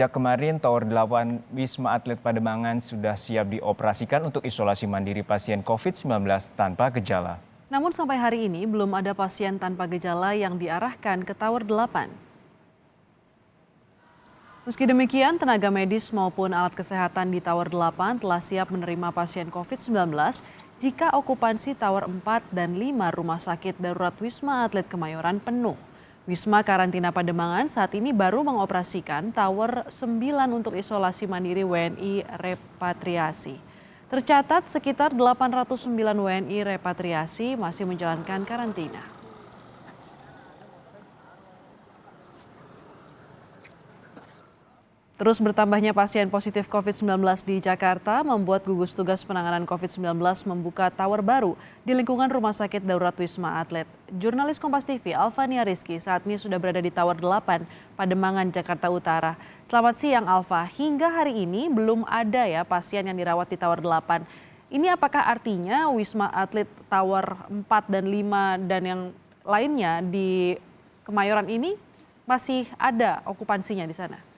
Sejak kemarin, Tower 8 Wisma Atlet Pademangan sudah siap dioperasikan untuk isolasi mandiri pasien COVID-19 tanpa gejala. Namun sampai hari ini belum ada pasien tanpa gejala yang diarahkan ke Tower 8. Meski demikian, tenaga medis maupun alat kesehatan di Tower 8 telah siap menerima pasien COVID-19 jika okupansi Tower 4 dan 5 rumah sakit darurat Wisma Atlet Kemayoran penuh. Wisma Karantina Pademangan saat ini baru mengoperasikan Tower 9 untuk isolasi mandiri WNI repatriasi. Tercatat sekitar 809 WNI repatriasi masih menjalankan karantina. Terus bertambahnya pasien positif COVID-19 di Jakarta membuat gugus tugas penanganan COVID-19 membuka tower baru di lingkungan Rumah Sakit Darurat Wisma Atlet. Jurnalis Kompas TV Alfania Rizky saat ini sudah berada di Tower 8 Pademangan, Jakarta Utara. Selamat siang Alfa, hingga hari ini belum ada ya pasien yang dirawat di Tower 8. Ini apakah artinya Wisma Atlet Tower 4 dan 5 dan yang lainnya di Kemayoran ini masih ada okupansinya di sana?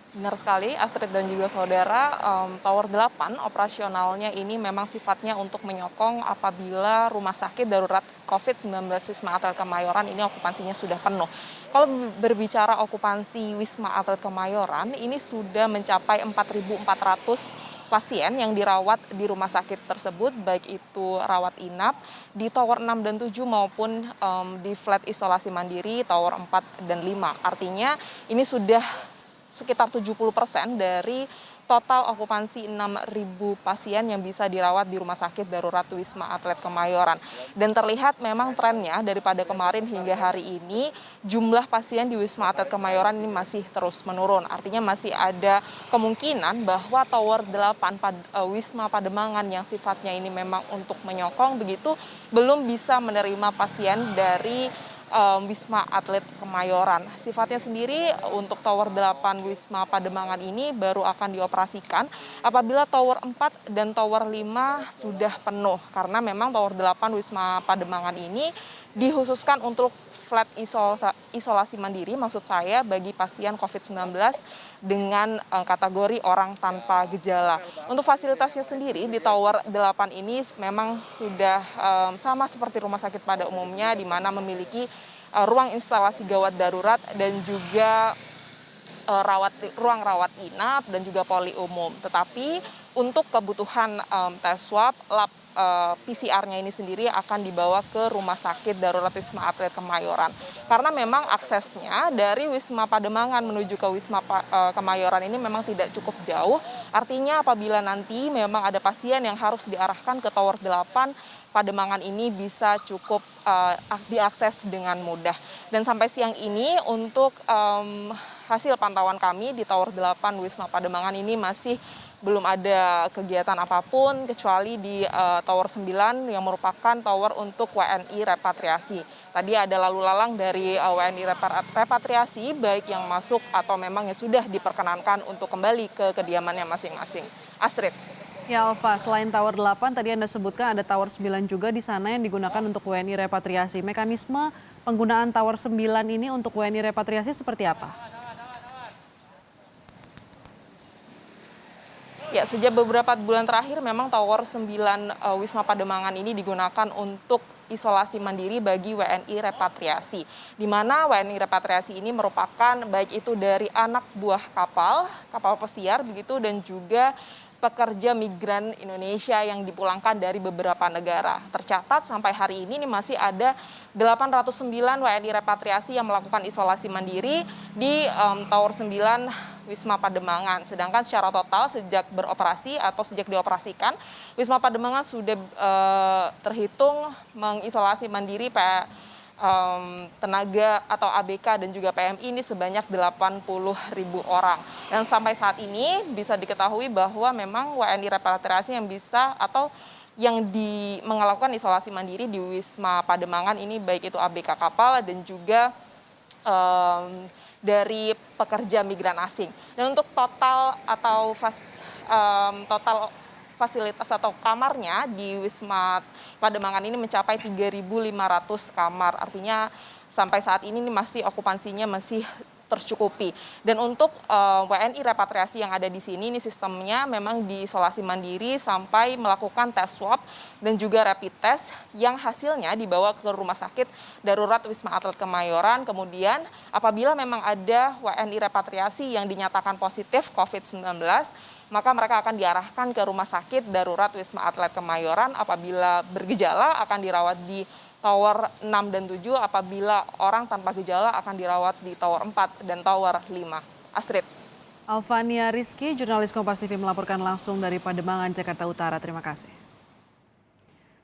Benar sekali, Astrid dan juga saudara, Tower 8 operasionalnya ini memang sifatnya untuk menyokong apabila rumah sakit darurat COVID-19 Wisma Atlet Kemayoran ini okupansinya sudah penuh. Kalau berbicara okupansi Wisma Atlet Kemayoran, ini sudah mencapai 4.400 pasien yang dirawat di rumah sakit tersebut, baik itu rawat inap di Tower 6 dan 7 maupun di flat isolasi mandiri Tower 4 dan 5. Artinya ini sudah sekitar 70% dari total okupansi 6.000 pasien yang bisa dirawat di Rumah Sakit Darurat Wisma Atlet Kemayoran. Dan terlihat memang trennya daripada kemarin hingga hari ini jumlah pasien di Wisma Atlet Kemayoran ini masih terus menurun. Artinya masih ada kemungkinan bahwa Tower 8 Wisma Pademangan yang sifatnya ini memang untuk menyokong begitu belum bisa menerima pasien dari Wisma Atlet Kemayoran. Sifatnya sendiri untuk Tower 8 Wisma Pademangan ini baru akan dioperasikan apabila Tower 4 dan Tower 5 sudah penuh. Karena memang Tower 8 Wisma Pademangan ini dikhususkan untuk flat isolasi mandiri, maksud saya bagi pasien COVID-19 dengan kategori orang tanpa gejala. Untuk fasilitasnya sendiri di Tower 8 ini memang sudah sama seperti rumah sakit pada umumnya, di mana memiliki ruang instalasi gawat darurat dan juga ruang rawat inap dan juga poli umum. Tetapi untuk kebutuhan tes swab, lab PCR-nya ini sendiri akan dibawa ke Rumah Sakit Darurat Wisma Atlet Kemayoran. Karena memang aksesnya dari Wisma Pademangan menuju ke Wisma Kemayoran ini memang tidak cukup jauh. Artinya apabila nanti memang ada pasien yang harus diarahkan ke Tower 8, Pademangan ini bisa cukup diakses dengan mudah. Dan sampai siang ini untuk hasil pantauan kami di Tower 8 Wisma Pademangan ini masih belum ada kegiatan apapun kecuali di Tower 9 yang merupakan tower untuk WNI repatriasi. Tadi ada lalu lalang dari WNI repatriasi baik yang masuk atau memang yang sudah diperkenankan untuk kembali ke kediamannya masing-masing. Astrid. Ya Alfa, selain Tower 8 tadi Anda sebutkan ada Tower 9 juga di sana yang digunakan untuk WNI repatriasi. Mekanisme penggunaan Tower 9 ini untuk WNI repatriasi seperti apa? Ya, sejak beberapa bulan terakhir memang Tower 9 Wisma Pademangan ini digunakan untuk isolasi mandiri bagi WNI repatriasi. Di mana WNI repatriasi ini merupakan baik itu dari anak buah kapal pesiar begitu dan juga pekerja migran Indonesia yang dipulangkan dari beberapa negara. Tercatat sampai hari ini masih ada 809 WNI repatriasi yang melakukan isolasi mandiri di Tower 9 Wisma Pademangan. Sedangkan secara total sejak beroperasi atau sejak dioperasikan, Wisma Pademangan sudah terhitung mengisolasi mandiri tenaga atau ABK dan juga PMI ini sebanyak 80.000 orang. Dan sampai saat ini bisa diketahui bahwa memang WNI repatriasi yang bisa atau yang melakukan isolasi mandiri di Wisma Pademangan ini baik itu ABK kapal dan juga dari pekerja migran asing. Dan untuk total atau total fasilitas atau kamarnya di Wisma Pademangan ini mencapai 3.500 kamar. Artinya sampai saat ini masih okupansinya masih tercukupi. Dan untuk WNI repatriasi yang ada di sini, ini sistemnya memang diisolasi mandiri sampai melakukan tes swab dan juga rapid test yang hasilnya dibawa ke rumah sakit darurat Wisma Atlet Kemayoran. Kemudian apabila memang ada WNI repatriasi yang dinyatakan positif COVID-19, maka mereka akan diarahkan ke rumah sakit darurat Wisma Atlet Kemayoran. Apabila bergejala akan dirawat di Tower 6 dan 7, apabila orang tanpa gejala akan dirawat di Tower 4 dan Tower 5. Astrid. Alfania Rizky, jurnalis Kompas TV melaporkan langsung dari Pademangan, Jakarta Utara. Terima kasih.